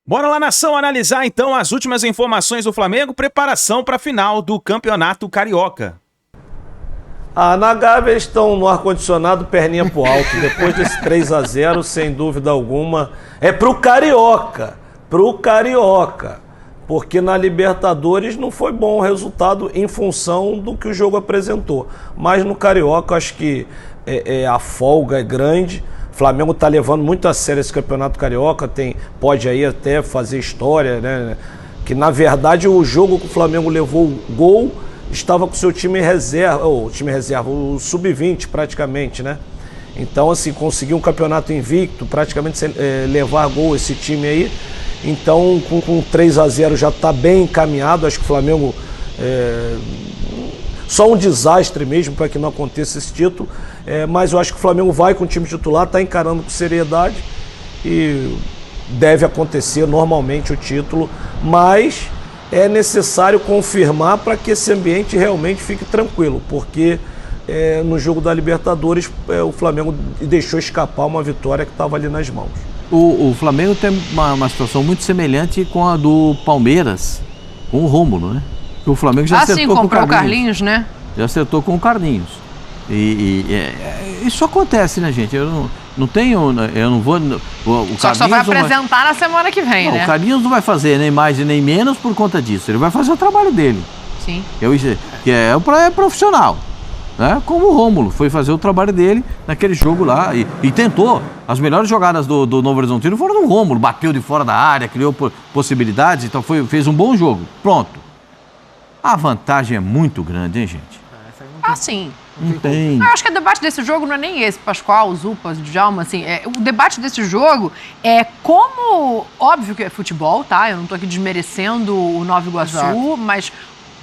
Bora lá, nação, analisar então as últimas informações do Flamengo, preparação para a final do Campeonato Carioca. Na Gávea eles estão no ar-condicionado, perninha pro alto. Depois desse 3-0, sem dúvida alguma, é pro Carioca. Porque na Libertadores não foi bom o resultado em função do que o jogo apresentou. Mas no Carioca, acho que a folga é grande. O Flamengo está levando muito a sério esse Campeonato Carioca, pode aí até fazer história, né? Que na verdade o jogo que o Flamengo levou o gol estava com o seu time reserva, o sub-20 praticamente, né? Então, assim, conseguiu um campeonato invicto, praticamente sem levar gol esse time aí. Então, com 3-0 já está bem encaminhado. Acho que o Flamengo só um desastre mesmo para que não aconteça esse título. Mas eu acho que o Flamengo vai com o time titular, está encarando com seriedade e deve acontecer normalmente o título, mas é necessário confirmar para que esse ambiente realmente fique tranquilo, porque no jogo da Libertadores o Flamengo deixou escapar uma vitória que estava ali nas mãos. O Flamengo tem uma situação muito semelhante com a do Palmeiras, com o Rômulo, né? O Flamengo já acertou com o Carlinhos, né? Já acertou com o Carlinhos. Isso acontece, né, gente? Eu não vou... Só vai apresentar na semana que vem, né? O Carlinhos não vai fazer nem mais e nem menos por conta disso. Ele vai fazer o trabalho dele. Sim. Que é profissional. Né? Como o Rômulo foi fazer o trabalho dele naquele jogo lá e tentou. As melhores jogadas do Novo Horizontino foram do Rômulo. Bateu de fora da área, criou possibilidades, então fez um bom jogo. Pronto. A vantagem é muito grande, hein, gente? Sim. Não tem. Eu acho que o debate desse jogo não é nem esse, Pascoal, Zupa, Djalma, assim, o debate desse jogo é como, óbvio que é futebol, tá? Eu não tô aqui desmerecendo o Nova Iguaçu, exato, mas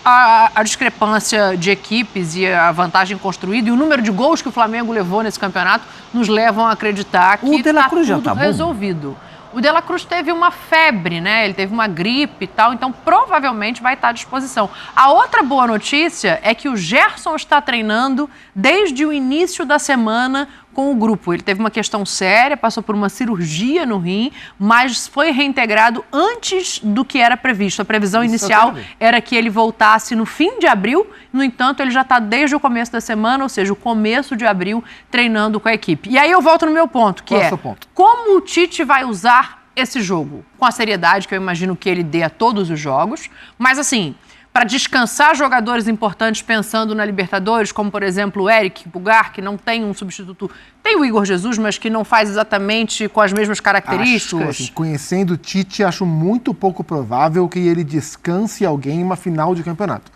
a discrepância de equipes e a vantagem construída e o número de gols que o Flamengo levou nesse campeonato nos levam a acreditar que tá tudo resolvido. O De La Cruz teve uma febre, né? Ele teve uma gripe e tal, então provavelmente vai estar à disposição. A outra boa notícia é que o Gerson está treinando desde o início da semana com o grupo. Ele teve uma questão séria, passou por uma cirurgia no rim, mas foi reintegrado antes do que era previsto. A previsão inicial era que ele voltasse no fim de abril, no entanto, ele já está desde o começo da semana, ou seja, o começo de abril, treinando com a equipe. E aí eu volto no meu ponto, que é como o Tite vai usar esse jogo? Com a seriedade que eu imagino que ele dê a todos os jogos, mas assim, para descansar jogadores importantes pensando na Libertadores, como, por exemplo, o Eric Pulgar, que não tem um substituto. Tem o Igor Jesus, mas que não faz exatamente com as mesmas características. Acho, assim, conhecendo o Tite, acho muito pouco provável que ele descanse alguém em uma final de campeonato.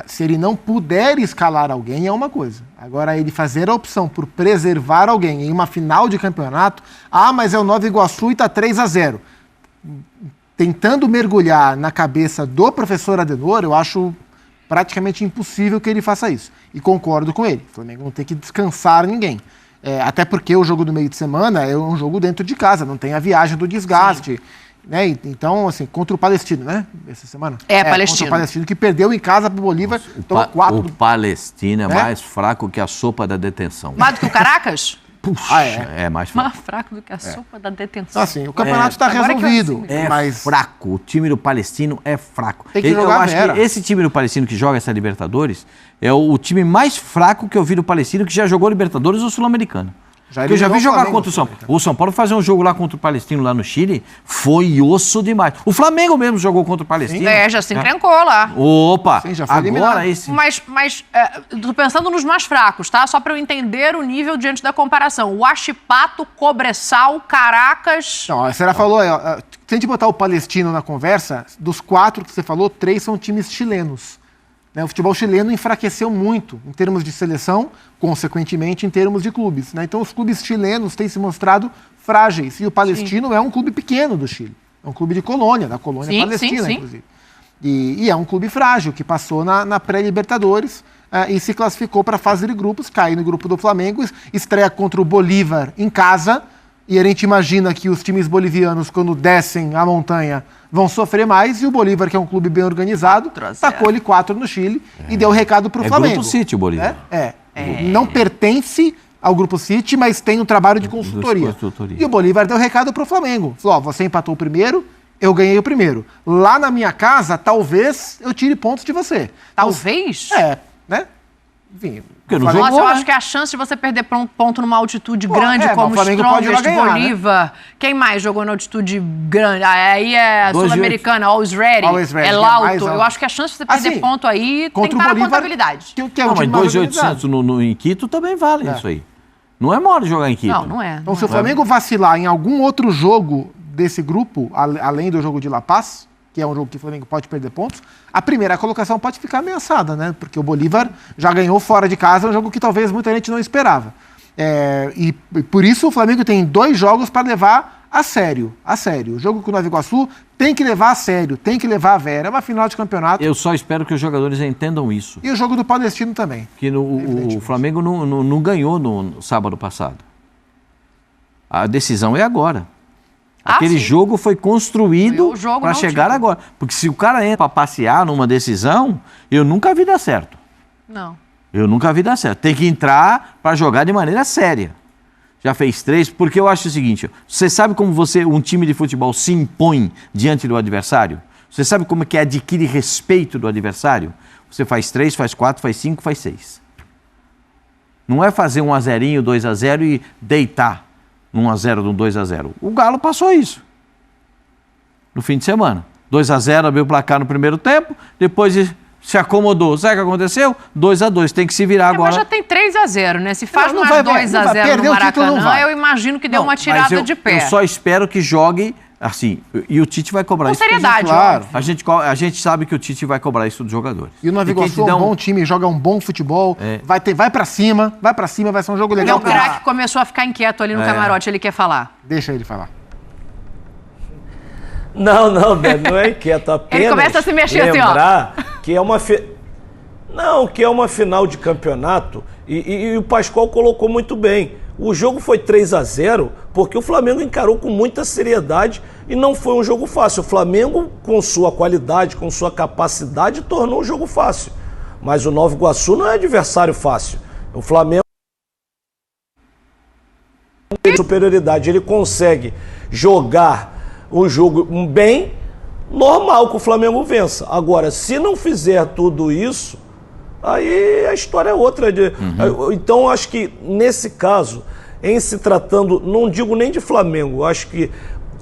Se ele não puder escalar alguém, é uma coisa. Agora, ele fazer a opção por preservar alguém em uma final de campeonato, mas é o Nova Iguaçu e está 3-0. Tentando mergulhar na cabeça do professor Adenor, eu acho praticamente impossível que ele faça isso. E concordo com ele. O Flamengo não tem que descansar ninguém. Até porque o jogo do meio de semana é um jogo dentro de casa, não tem a viagem do desgaste. Né? Então, assim, contra o Palestino, né? Essa semana. Palestino. Contra o Palestino, que perdeu em casa pro Bolívar. O Palestino é mais fraco que a sopa da detenção. Mais do que o Caracas? Puxa, é mais fraco. Mais fraco do que a sopa da detenção. Assim, o campeonato está resolvido. Mas fraco. O time do Palestino é fraco. Tem que jogar. Eu acho que esse time do Palestino que joga essa Libertadores é o time mais fraco que eu vi do Palestino que já jogou Libertadores ou Sul-Americana. Eu já vi jogar contra o São Paulo. O São Paulo fazer um jogo lá contra o Palestino, lá no Chile, foi osso demais. O Flamengo mesmo jogou contra o Palestino. Já se encrencou lá. Opa! Sim, já foi agora eliminado. esse... Mas tô pensando nos mais fracos, tá? Só para eu entender o nível diante da comparação. O Huachipato, Cobressal, Caracas... Não, a senhora falou, se a gente botar o Palestino na conversa, dos 4 que você falou, 3 são times chilenos. O futebol chileno enfraqueceu muito em termos de seleção, consequentemente em termos de clubes. Então os clubes chilenos têm se mostrado frágeis. E o Palestino é um clube pequeno do Chile. É um clube de colônia, da colônia palestina, inclusive. E é um clube frágil, que passou na pré-Libertadores e se classificou para a fase de grupos, cai no grupo do Flamengo, estreia contra o Bolívar em casa. E a gente imagina que os times bolivianos, quando descem a montanha, vão sofrer mais. E o Bolívar, que é um clube bem organizado, tacou-lhe 4 no Chile e deu recado para o Flamengo. Grupo City, o Bolívar. Não pertence ao Grupo City, mas tem um trabalho de consultoria. E o Bolívar deu recado para o Flamengo. Falou, você empatou o primeiro, eu ganhei o primeiro. Lá na minha casa, talvez eu tire pontos de você. Talvez? Né? Enfim. Porque não Nossa, jogou, eu né? acho que a chance de você perder ponto numa altitude grande, mas como o Flamengo pode ir lá Strongest, ganhar, Bolívar. Quem mais jogou na altitude grande? Aí é a 2,8. Sul-Americana, Always Ready. Always Ready, É que é Lauto. mais alto. Eu acho que a chance de você perder Assim, ponto aí tem que contra o estar na Bolívar, contabilidade. que é um Não, mas time mais 2.800 em Quito também vale isso aí. Não é mole jogar em Quito. Não é. Então, se o Flamengo vacilar em algum outro jogo desse grupo, além do jogo de La Paz, que é um jogo que o Flamengo pode perder pontos, a primeira colocação pode ficar ameaçada, né? Porque o Bolívar já ganhou fora de casa, um jogo que talvez muita gente não esperava. E por isso o Flamengo tem 2 jogos para levar a sério. O jogo com o Nova Iguaçu tem que levar a sério, tem que levar a vera. É uma final de campeonato. Eu só espero que os jogadores entendam isso. E o jogo do Palestino também. Que o Flamengo não ganhou no sábado passado. A decisão é agora. Aquele jogo foi construído para chegar agora. Porque se o cara entra para passear numa decisão, eu nunca vi dar certo. Não. Eu nunca vi dar certo. Tem que entrar para jogar de maneira séria. Já fez 3, porque eu acho o seguinte, você sabe como um time de futebol se impõe diante do adversário? Você sabe como é que adquire respeito do adversário? Você faz 3, faz 4, faz 5, faz 6. Não é fazer 1-0, 2-0 e deitar no 1-0, no 2-0. O Galo passou isso no fim de semana. 2-0, abriu o placar no primeiro tempo, depois se acomodou. Sabe o que aconteceu? 2-2, tem que se virar agora. Mas já tem 3-0, né? Se faz Não mais vai 2-0 no Maracanã, eu imagino que deu Não, uma tirada de pé. Eu só espero que jogue assim. E o Tite vai cobrar Com isso. seriedade, claro. A gente sabe que o Tite vai cobrar isso dos jogadores. E o Nova Iguaçu é um bom time, joga um bom futebol, vai pra cima, vai ser um jogo legal. O craque começou a ficar inquieto ali no camarote, ele quer falar. Deixa ele falar. Não, Débora, não é inquieto. Apenas Ele começa a se mexer assim, ó. lembrar que é uma que é uma final de campeonato e o Pascoal colocou muito bem. O jogo foi 3-0 porque o Flamengo encarou com muita seriedade e não foi um jogo fácil. O Flamengo, com sua qualidade, com sua capacidade, tornou um jogo fácil. Mas o Nova Iguaçu não é adversário fácil. O Flamengo tem superioridade. Ele consegue jogar o jogo bem, normal que o Flamengo vença. Agora, se não fizer tudo isso, aí a história é outra. Então, acho que nesse caso, em se tratando, não digo nem de Flamengo, acho que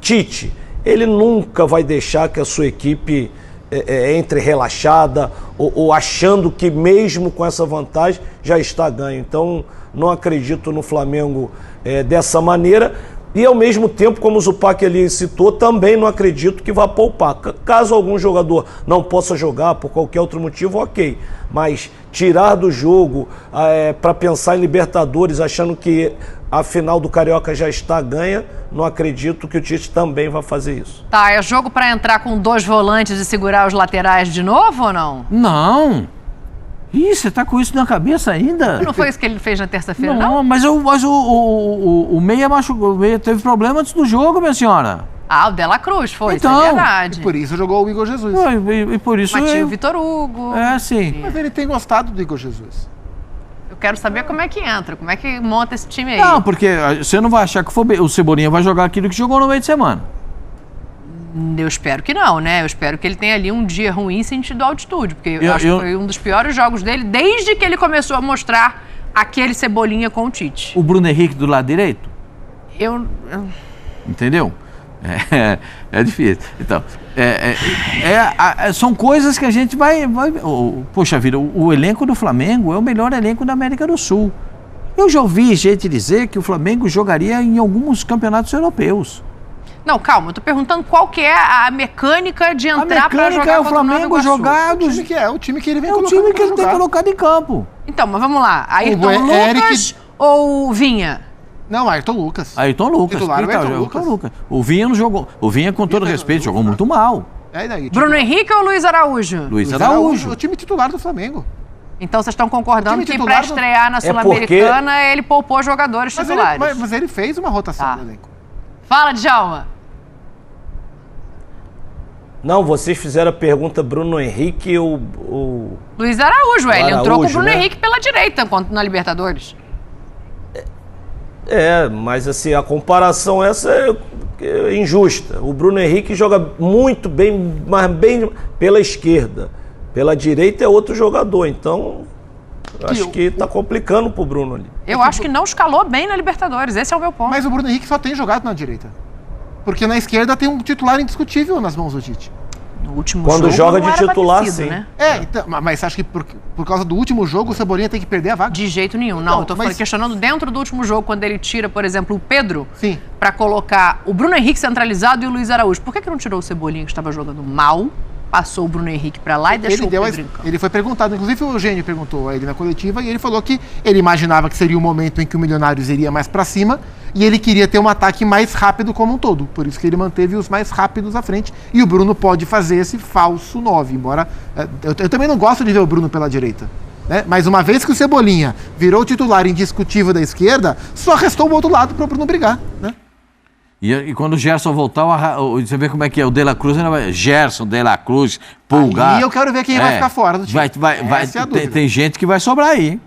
Tite, ele nunca vai deixar que a sua equipe entre relaxada ou achando que mesmo com essa vantagem já está ganho. Então, não acredito no Flamengo dessa maneira. E ao mesmo tempo, como o Zupac ali citou, também não acredito que vá poupar. Caso algum jogador não possa jogar por qualquer outro motivo, ok. Mas tirar do jogo para pensar em Libertadores, achando que a final do Carioca já está ganha, não acredito que o Tite também vai fazer isso. Tá, é jogo para entrar com 2 volantes e segurar os laterais de novo ou não? Não. Ih, você tá com isso na cabeça ainda? Não foi isso que ele fez na terça-feira, não? Não, mas o Meia machucou, o Meia teve problema antes do jogo, minha senhora. Ah, o Dela Cruz foi, Então, isso é verdade. E por isso jogou o Igor Jesus. E por isso... Mas tinha o Vitor Hugo. Sim. Mas ele tem gostado do Igor Jesus. Eu quero saber como é que entra, como é que monta esse time aí. Não, porque você não vai achar que o Cebolinha vai jogar aquilo que jogou no meio de semana. Eu espero que não, né? Eu espero que ele tenha ali um dia ruim sentido altitude, porque eu acho que foi um dos piores jogos dele desde que ele começou a mostrar aquele Cebolinha com o Tite. O Bruno Henrique do lado direito? Entendeu? É difícil. Então, são coisas que a gente vai poxa vida, o elenco do Flamengo é o melhor elenco da América do Sul. Eu já ouvi gente dizer que o Flamengo jogaria em alguns campeonatos europeus. Não, calma, eu tô perguntando qual que é a mecânica de entrar para jogar é o contra o Nova Flamengo Iguaçu. jogar O time que ele vem é o colocando time que pra ele tem jogar. colocado em campo. Então, mas vamos lá. Ayrton Lucas Eric... ou Vinha? Não, Ayrton Lucas. Ayrton Lucas. Titular, Então, Ayrton Lucas. O Vinha não jogou. O Vinha, com todo respeito, jogou muito mal. Bruno Henrique ou Luiz Araújo? Luiz Araújo. O time titular do Flamengo. Então vocês estão concordando que para titular estrear na Sul-Americana ele poupou jogadores titulares. Mas ele fez uma rotação no elenco. Fala, Djalma. Não, vocês fizeram a pergunta Bruno Henrique ou Luiz Araújo, ele entrou com o Bruno né? Henrique pela direita na Libertadores. Mas assim, a comparação essa injusta. O Bruno Henrique joga muito bem, mas bem pela esquerda. Pela direita é outro jogador, então acho que está complicando pro Bruno ali. Eu acho que não escalou bem na Libertadores, esse é o meu ponto. Mas o Bruno Henrique só tem jogado na direita. Porque na esquerda tem um titular indiscutível nas mãos do Tite. No último Quando jogo, joga não de era titular, parecido, sim. né? Então, mas você acha que por causa do último jogo o Cebolinha tem que perder a vaga? De jeito nenhum, não. Então, Eu tô mas- questionando dentro do último jogo, quando ele tira, por exemplo, o Pedro, Sim. pra colocar o Bruno Henrique centralizado e o Luiz Araújo. Por que não tirou o Cebolinha, que estava jogando mal, passou o Bruno Henrique pra lá e deixou o Pedro em campo? Ele foi perguntado, inclusive o Eugênio perguntou a ele na coletiva, e ele falou que ele imaginava que seria o momento em que o Milionários iria mais pra cima e ele queria ter um ataque mais rápido como um todo. Por isso que ele manteve os mais rápidos à frente. E o Bruno pode fazer esse falso 9, embora... Eu também não gosto de ver o Bruno pela direita. Né? Mas uma vez que o Cebolinha virou o titular indiscutível da esquerda, só restou o outro lado para o Bruno brigar. Né? E quando o Gerson voltar, você vê como é que é. O De La Cruz ainda vai. Gerson, De La Cruz, Pulgar. Aí eu quero ver quem vai ficar fora do time. Essa é a dúvida. Tem gente que vai sobrar aí, hein?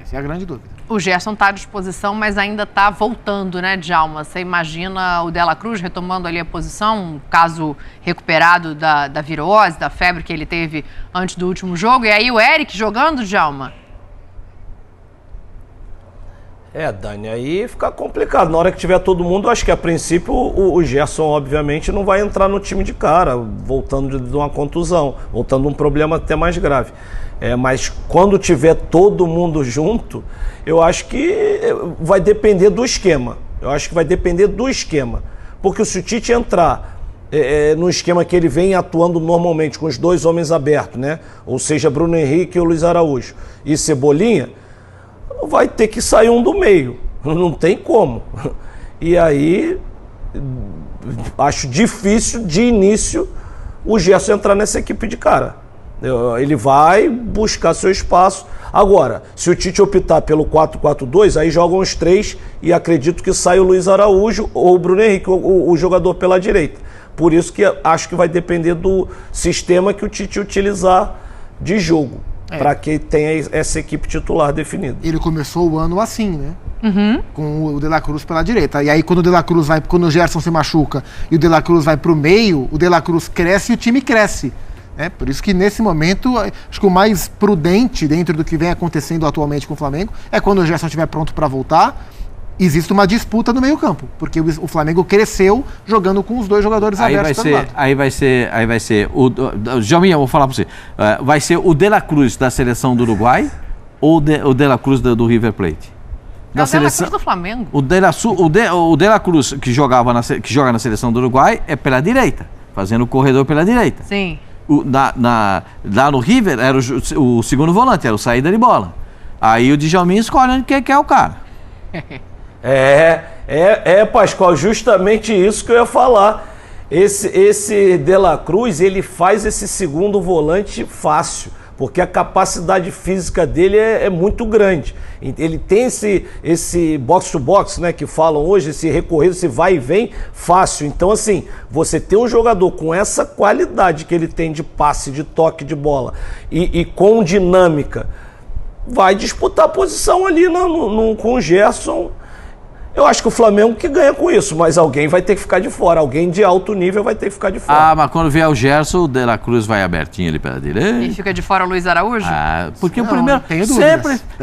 Essa é a grande dúvida. O Gerson está à disposição, mas ainda está voltando, né, Djalma? Você imagina o De La Cruz retomando ali a posição, um caso recuperado da virose, da febre que ele teve antes do último jogo, e aí o Eric jogando, Djalma? Dani, aí fica complicado. Na hora que tiver todo mundo, acho que a princípio o Gerson, obviamente, não vai entrar no time de cara, voltando de uma contusão, voltando de um problema até mais grave. Mas quando tiver todo mundo junto, eu acho que vai depender do esquema. Porque se o Tite entrar no esquema que ele vem atuando normalmente, com os dois homens abertos, né? Ou seja, Bruno Henrique e o Luiz Araújo e Cebolinha, vai ter que sair um do meio. Não tem como. E aí, acho difícil de início o Gerson entrar nessa equipe de cara. Ele vai buscar seu espaço. Agora, se o Tite optar pelo 4-4-2, aí jogam os três e acredito que sai o Luiz Araújo ou o Bruno Henrique, o jogador pela direita. Por isso que acho que vai depender do sistema que o Tite utilizar de jogo, para que tenha essa equipe titular definida. Ele começou o ano assim, né? Com o De La Cruz pela direita. E aí quando o Gerson se machuca e o De La Cruz vai pro meio, o De La Cruz cresce e o time cresce. Por isso que nesse momento, acho que o mais prudente dentro do que vem acontecendo atualmente com o Flamengo é quando o Gerson estiver pronto para voltar, existe uma disputa no meio-campo, porque o Flamengo cresceu jogando com os dois jogadores abertos pelo lado. Aí vai ser o Djalminha, eu vou falar para você. Vai ser o De La Cruz da seleção do Uruguai ou o De La Cruz do River Plate? É o De La Cruz do Flamengo. O De La Cruz que joga na seleção do Uruguai é pela direita, fazendo o corredor pela direita. Sim. Lá no River era o segundo volante, era o saída de bola. Aí o Djalminha escolhe onde quer o cara. Pascoal, justamente isso que eu ia falar. Esse De La Cruz, ele faz esse segundo volante fácil, porque a capacidade física dele é muito grande. Ele tem esse box-to-box, né, que falam hoje, esse recorrido, esse vai e vem fácil. Então, assim, você ter um jogador com essa qualidade que ele tem de passe, de toque de bola e com dinâmica, vai disputar a posição ali com o Gerson. Eu acho que o Flamengo que ganha com isso, mas alguém vai ter que ficar de fora. Alguém de alto nível vai ter que ficar de fora. Mas quando vier o Gerson, o De La Cruz vai abertinho ali pela direita. E fica de fora o Luiz Araújo? Porque Não, o primeiro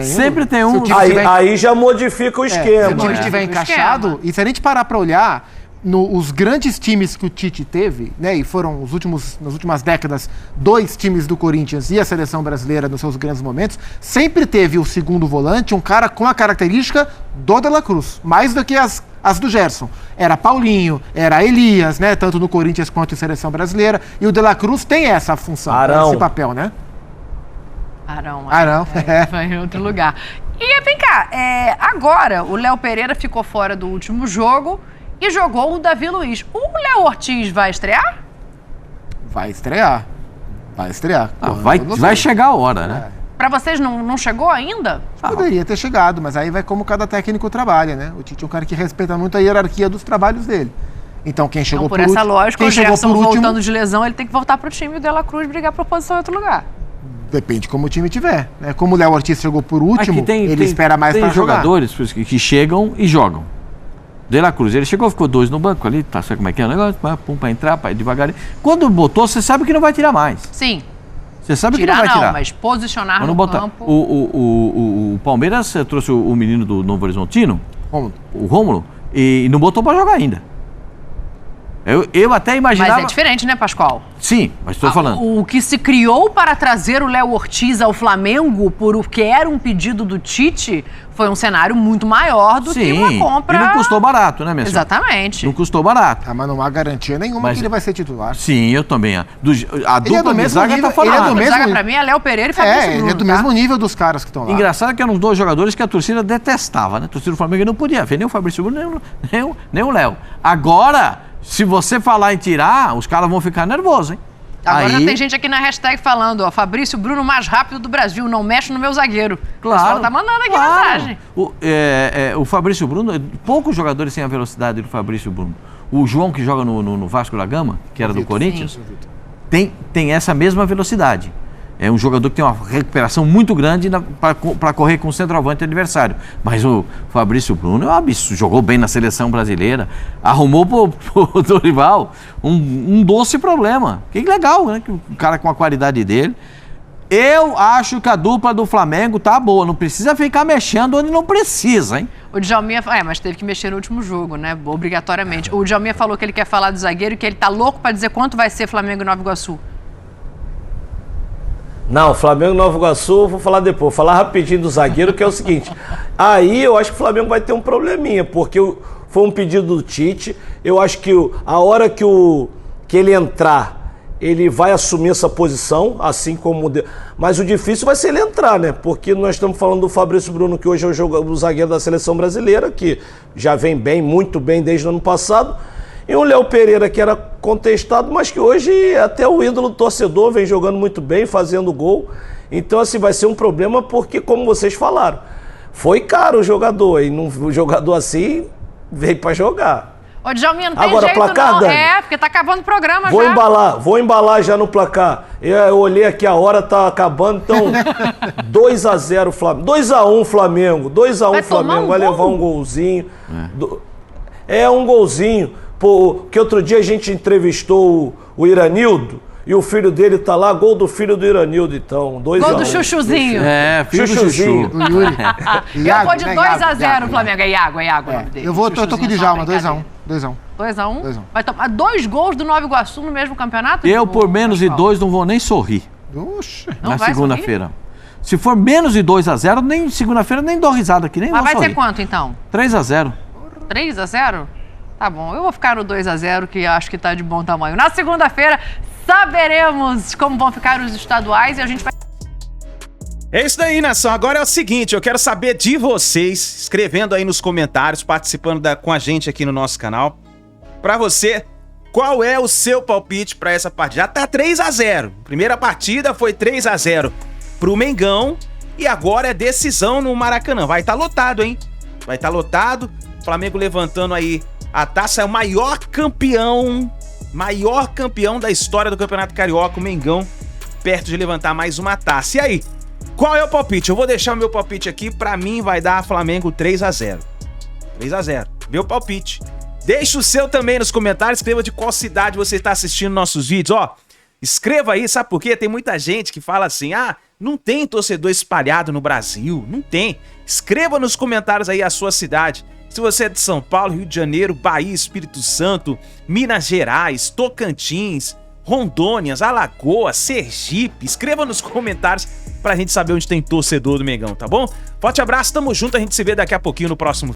sempre tem um... Aí já modifica o esquema. Se o time estiver encaixado, e se a gente parar para olhar, os grandes times que o Tite teve, né, e foram nas últimas décadas, 2 times do Corinthians e a seleção brasileira nos seus grandes momentos, sempre teve o segundo volante, um cara com a característica do De La Cruz, mais do que as do Gerson. Era Paulinho, era Elias, né, tanto no Corinthians quanto em seleção brasileira, e o De La Cruz tem essa função, esse papel, né? Arão. É. Vai em outro lugar. E vem cá, agora o Léo Pereira ficou fora do último jogo e jogou o Davi Luiz. O Léo Ortiz vai estrear? Vai estrear. Vai chegar a hora, né? Pra vocês não chegou ainda? Poderia ter chegado, mas aí vai como cada técnico trabalha, né? O Tite é um cara que respeita muito a hierarquia dos trabalhos dele. Então quem chegou por essa lógica, quem o chegou Gerson por último, voltando de lesão, ele tem que voltar pro time e o De La Cruz brigar por posição em outro lugar. Depende como o time tiver, né? Como o Léo Ortiz chegou por último, ele espera mais para jogar. Tem jogadores que chegam e jogam. De La Cruz. Ele chegou, ficou 2 no banco ali, tá, sabe como é que é o negócio? Pum, pra entrar, pra ir devagar. Quando botou, você sabe que não vai tirar mais. Sim. Você sabe Tirar que não vai tirar. mas posicionar Quando no botar. campo. O Palmeiras trouxe o menino do Novo Horizontino, Rômulo. o Rômulo, e não botou pra jogar ainda. Eu até imaginava... Mas é diferente, né, Pascoal? Sim, mas estou falando. O que se criou para trazer o Léo Ortiz ao Flamengo, porque era um pedido do Tite, foi um cenário muito maior do que uma compra... E não custou barato, né, minha senhora? Exatamente. Não custou barato. Mas não há garantia nenhuma que ele vai ser titular. Sim, eu também. A dupla de zaga nível, tá falando. ele é do A mesmo zaga pra mim é Léo Pereira e Fabrício Bruno. Ele é do mesmo nível dos caras que estão lá. Engraçado que eram os 2 jogadores que a torcida detestava, né? A torcida do Flamengo não podia ver nem o Fabrício Bruno, nem o Léo. Agora, se você falar em tirar, os caras vão ficar nervosos, hein? Agora já tem gente aqui na hashtag falando, ó, Fabrício Bruno mais rápido do Brasil, não mexe no meu zagueiro. Claro. O pessoal tá mandando aqui mensagem. O Fabrício Bruno, poucos jogadores têm a velocidade do Fabrício Bruno. O João, que joga no Vasco da Gama, que era do Corinthians, tem essa mesma velocidade. É um jogador que tem uma recuperação muito grande para correr com o centroavante adversário. Mas o Fabrício Bruno é um absurdo, jogou bem na seleção brasileira, arrumou pro Dorival um doce problema. Que legal, né? Que o cara com a qualidade dele. Eu acho que a dupla do Flamengo tá boa, não precisa ficar mexendo onde não precisa, hein? O Djalminha, mas teve que mexer no último jogo, né? Obrigatoriamente. O Djalminha falou que ele quer falar do zagueiro e que ele tá louco para dizer quanto vai ser Flamengo e Nova Iguaçu. Não, Flamengo e Nova Iguaçu, vou falar depois. Vou falar rapidinho do zagueiro, que é o seguinte. Aí eu acho que o Flamengo vai ter um probleminha, porque foi um pedido do Tite. Eu acho que a hora que ele entrar, ele vai assumir essa posição, assim como... Mas o difícil vai ser ele entrar, né? Porque nós estamos falando do Fabrício Bruno, que hoje é o zagueiro da seleção brasileira, que já vem bem, muito bem desde o ano passado. E o Léo Pereira, que era contestado, mas que hoje até o ídolo torcedor vem jogando muito bem, fazendo gol. Então, assim, vai ser um problema porque, como vocês falaram, foi caro o jogador. E o jogador assim veio para jogar. Ô, Djalminha, não tem agora, jeito placar, não. Dani? Porque tá acabando o programa Vou embalar já no placar. Eu olhei aqui, a hora tá acabando, então 2-0 Flamengo. 2-1 Flamengo. 2-1 Flamengo. Vai levar um golzinho. É um golzinho. Que outro dia a gente entrevistou o Iranildo e o filho dele tá lá, gol do filho do Iranildo, então. 2-1. Gol do Chuchuzinho. Filho Chuchuzinho. do Chuchu. Do Yuri. Eu vou de 2-0 o Flamengo. É Iago o nome dele. Eu tô com o Djalma, 2-1. 2-1? Vai tomar 2 gols do Nova Iguaçu no mesmo campeonato? Eu, por menos de 2, não vou nem sorrir. Oxe. Na segunda-feira. Se for menos de 2-0, nem segunda-feira nem dou risada aqui, nem Mas vou vai sorrir. ser quanto, então? 3-0. 3-0? Tá bom, eu vou ficar no 2-0, que acho que tá de bom tamanho. Na segunda-feira, saberemos como vão ficar os estaduais e a gente vai... É isso daí, nação. Agora é o seguinte, eu quero saber de vocês, escrevendo aí nos comentários, participando com a gente aqui no nosso canal. Pra você, qual é o seu palpite pra essa partida? Já tá 3-0. Primeira partida foi 3-0 pro Mengão e agora é decisão no Maracanã. Vai tá lotado, hein? Vai tá lotado. Flamengo levantando aí a taça, é o maior campeão da história do Campeonato Carioca, o Mengão, perto de levantar mais uma taça. E aí, qual é o palpite? Eu vou deixar o meu palpite aqui, pra mim vai dar Flamengo 3-0. 3-0, meu palpite. Deixa o seu também nos comentários, escreva de qual cidade você está assistindo nossos vídeos, ó. Escreva aí, sabe por quê? Tem muita gente que fala assim, não tem torcedor espalhado no Brasil, não tem. Escreva nos comentários aí a sua cidade. Se você é de São Paulo, Rio de Janeiro, Bahia, Espírito Santo, Minas Gerais, Tocantins, Rondônia, Alagoas, Sergipe, escreva nos comentários pra gente saber onde tem torcedor do Mengão, tá bom? Forte abraço, tamo junto, a gente se vê daqui a pouquinho no próximo